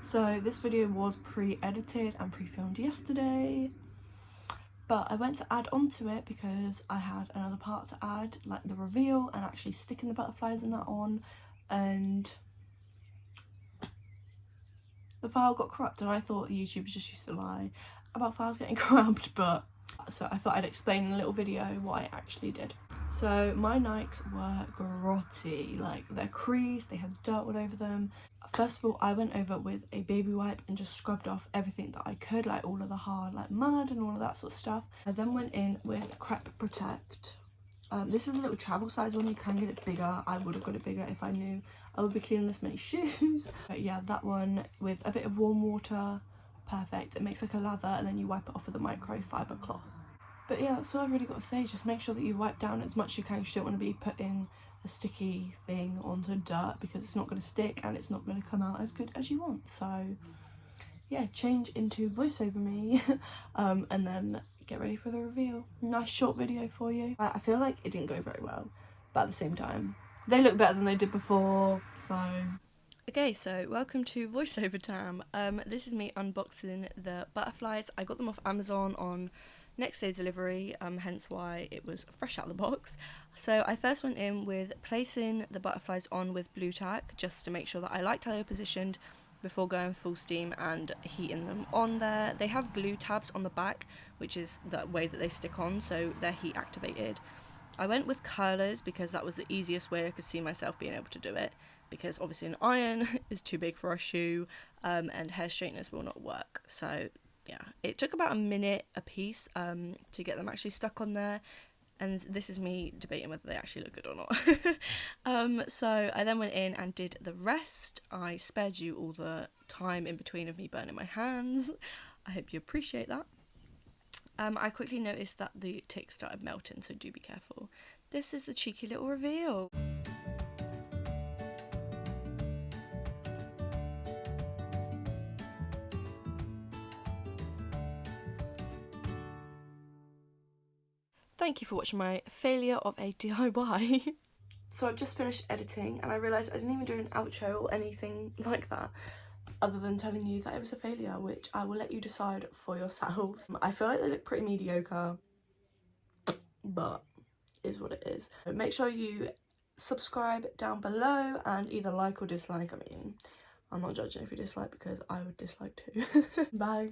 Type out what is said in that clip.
So this video was pre-edited and pre-filmed yesterday, but I went to add onto it because I had another part to add, like the reveal and actually sticking the butterflies and that on, and the file got corrupted. I thought YouTube just used to lie about files getting corrupt, but so I thought I'd explain in a little video what I actually did. So my Nikes were grotty, like they're creased, they had dirt all over them. First of all, I went over with a baby wipe and just scrubbed off everything that I could, like all of the hard like mud and all of that sort of stuff. I then went in with Crep Protect. This is a little travel size one, you can get it bigger. I would have got it bigger if I knew I would be cleaning this many shoes. But yeah, that one with a bit of warm water, perfect. It makes like a lather and then you wipe it off with a microfiber cloth. But yeah, that's all I've really got to say. Just make sure that you wipe down as much as you can. You don't want to be putting a sticky thing onto dirt because it's not going to stick and it's not going to come out as good as you want. So yeah, change into voiceover me and then get ready for the reveal. Nice short video for you. I feel like it didn't go very well, but at the same time, they look better than they did before, so... Okay, so welcome to voiceover time. This is me unboxing the butterflies. I got them off Amazon on next day delivery, hence why it was fresh out of the box. So I first went in with placing the butterflies on with blue tack just to make sure that I liked how they were positioned before going full steam and heating them on there. They have glue tabs on the back, which is the way that they stick on, so they're heat activated. I went with curlers because that was the easiest way I could see myself being able to do it, because obviously an iron is too big for a shoe and hair straighteners will not work. So yeah, it took about a minute a piece to get them actually stuck on there, and this is me debating whether they actually look good or not. So I then went in and did the rest. I spared you all the time in between of me burning my hands. I hope you appreciate that. I quickly noticed that the tick started melting, so do be careful. This is the cheeky little reveal. Thank you for watching my failure of a DIY. So I've just finished editing and I realised I didn't even do an outro or anything like that, other than telling you that it was a failure, which I will let you decide for yourselves. I feel like they look pretty mediocre, but is what it is. Make sure you subscribe down below and either like or dislike. I mean, I'm not judging if you dislike because I would dislike too. Bye.